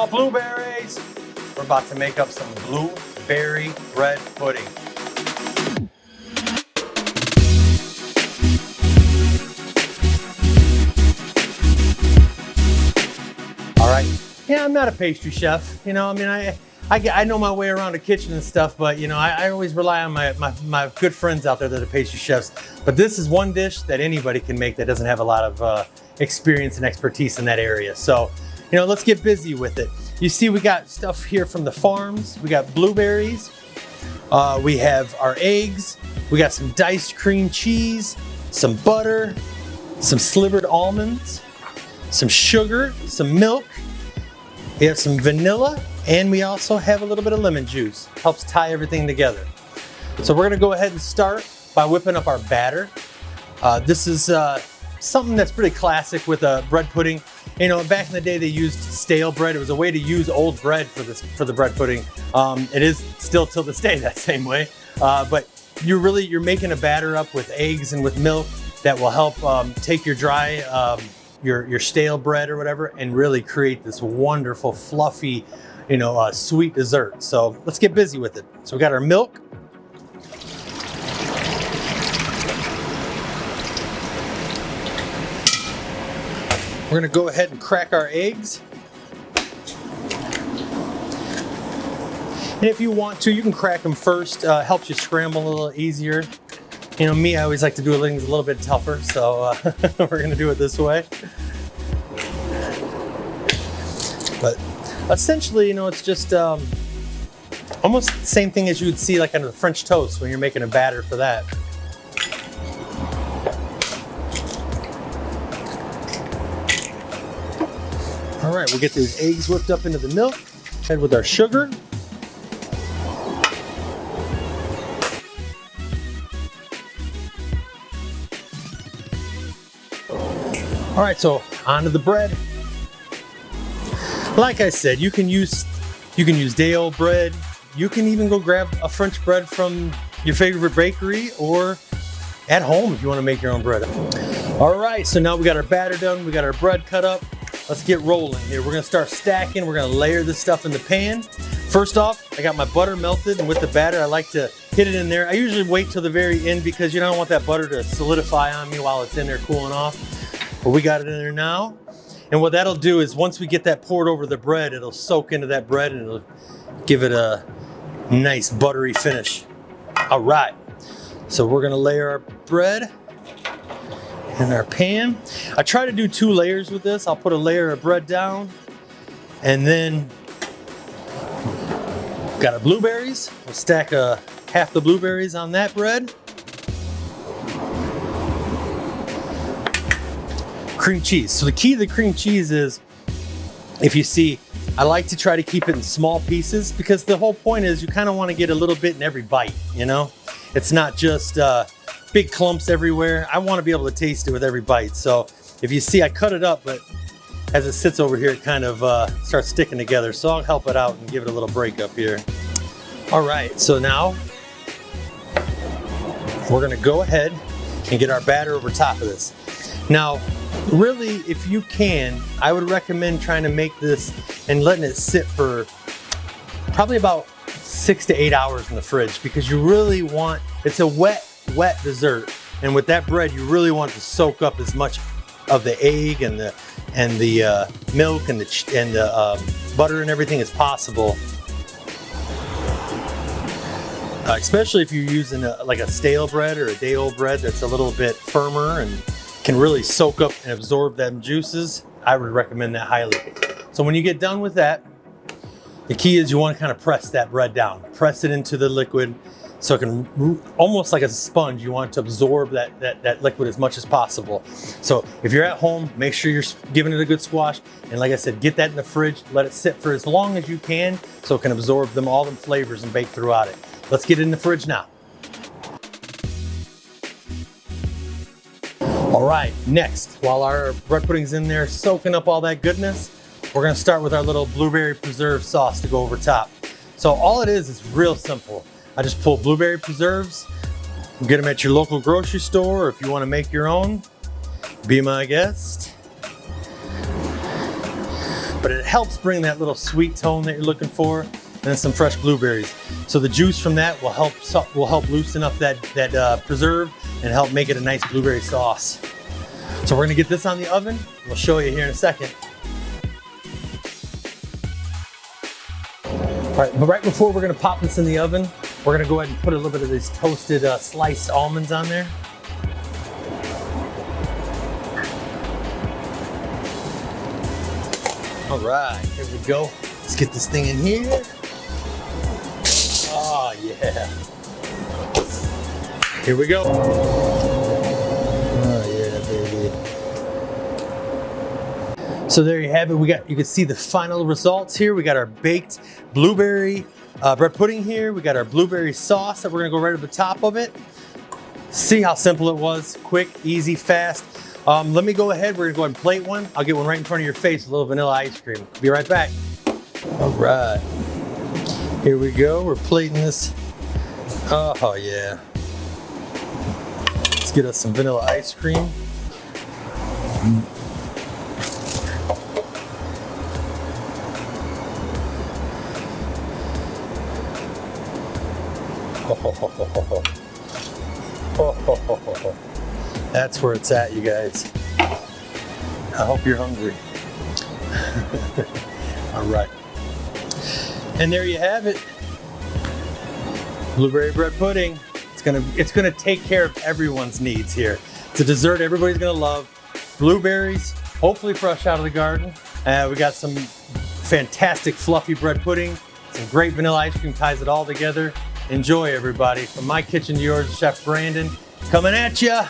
Hello, Blueberries! We're about to make up some blueberry bread pudding. All right. Yeah, I'm not a pastry chef. You know, I mean, I know my way around the kitchen and stuff, but you know, I always rely on my good friends out there that are pastry chefs. But this is one dish that anybody can make that doesn't have a lot of experience and expertise in that area. So, you know, let's get busy with it. You see, we got stuff here from the farms. We got blueberries. We have our eggs. We got some diced cream cheese, some butter, some slivered almonds, some sugar, some milk. We have some vanilla, and we also have a little bit of lemon juice. Helps tie everything together. So we're gonna go ahead and start by whipping up our batter. This is something that's pretty classic with a bread pudding. You know, back in the day they used stale bread. It was a way to use old bread for the bread pudding. It is still till this day that same way. But you're making a batter up with eggs and with milk that will help take your dry, your stale bread or whatever, and really create this wonderful, fluffy, you know, sweet dessert. So let's get busy with it. So we got our milk. We're gonna go ahead and crack our eggs. And if you want to, you can crack them first. Helps you scramble a little easier. You know, me, I always like to do things a little bit tougher, so we're gonna do it this way. But essentially, you know, it's just almost the same thing as you would see like on the French toast when you're making a batter for that. All right, we'll get these eggs whipped up into the milk, head with our sugar. All right, so onto the bread. Like I said, you can use day old bread. You can even go grab a French bread from your favorite bakery or at home if you want to make your own bread. All right, so now we got our batter done. We got our bread cut up. Let's get rolling here. We're gonna start stacking. We're gonna layer this stuff in the pan. First off, I got my butter melted, and with the batter, I like to hit it in there. I usually wait till the very end because you don't want that butter to solidify on me while it's in there cooling off. But we got it in there now. And what that'll do is once we get that poured over the bread, it'll soak into that bread and it'll give it a nice buttery finish. All right, so we're gonna layer our bread in our pan. I try to do 2 layers with this. I'll put a layer of bread down and then got our blueberries. We'll stack half the blueberries on that bread. Cream cheese. So the key to the cream cheese is, if you see, I like to try to keep it in small pieces because the whole point is you kind of want to get a little bit in every bite, you know? It's not just big clumps everywhere. I want to be able to taste it with every bite. So if you see, I cut it up, but as it sits over here, it kind of starts sticking together. So I'll help it out and give it a little break up here. All right, so now we're gonna go ahead and get our batter over top of this. Now, really, if you can, I would recommend trying to make this and letting it sit for probably about 6 to 8 hours in the fridge because you really want, it's a wet dessert. And with that bread, you really want to soak up as much of the egg and the milk and the butter and everything as possible. Especially if you're using like a stale bread or a day old bread that's a little bit firmer and can really soak up and absorb them juices, I would recommend that highly. So when you get done with that, the key is you want to kind of press that bread down. Press it into the liquid so it can, almost like a sponge, you want to absorb that liquid as much as possible. So if you're at home, make sure you're giving it a good squash. And like I said, get that in the fridge, let it sit for as long as you can so it can absorb all them flavors and bake throughout it. Let's get it in the fridge now. All right, next, while our bread pudding's in there soaking up all that goodness, we're gonna start with our little blueberry preserve sauce to go over top. So all it is real simple. I just pull blueberry preserves, get them at your local grocery store, or if you wanna make your own, be my guest. but it helps bring that little sweet tone that you're looking for, and then some fresh blueberries. So the juice from that will help loosen up that preserve and help make it a nice blueberry sauce. So we're gonna get this on the oven. We'll show you here in a second. All right, but right before we're gonna pop this in the oven, we're gonna go ahead and put a little bit of these toasted sliced almonds on there. All right, here we go. Let's get this thing in here. Oh yeah. Here we go. Oh yeah, baby. So there you have it. You can see the final results here. We got our baked blueberry bread pudding here. We got our blueberry sauce that we're gonna go right at the top of it. See how simple it was, quick, easy, fast. Let me go ahead, we're gonna go ahead and plate one. I'll get one right in front of your face with a little vanilla ice cream. Be right back. All right, here we go, we're plating this. Oh yeah. Let's get us some vanilla ice cream. That's where it's at, you guys. I hope you're hungry. All right. And there you have it. Blueberry bread pudding. It's gonna take care of everyone's needs here. It's a dessert everybody's gonna love. Blueberries, hopefully fresh out of the garden. We got some fantastic fluffy bread pudding. Some great vanilla ice cream ties it all together. Enjoy, everybody. From my kitchen to yours, Chef Brandon, coming at ya.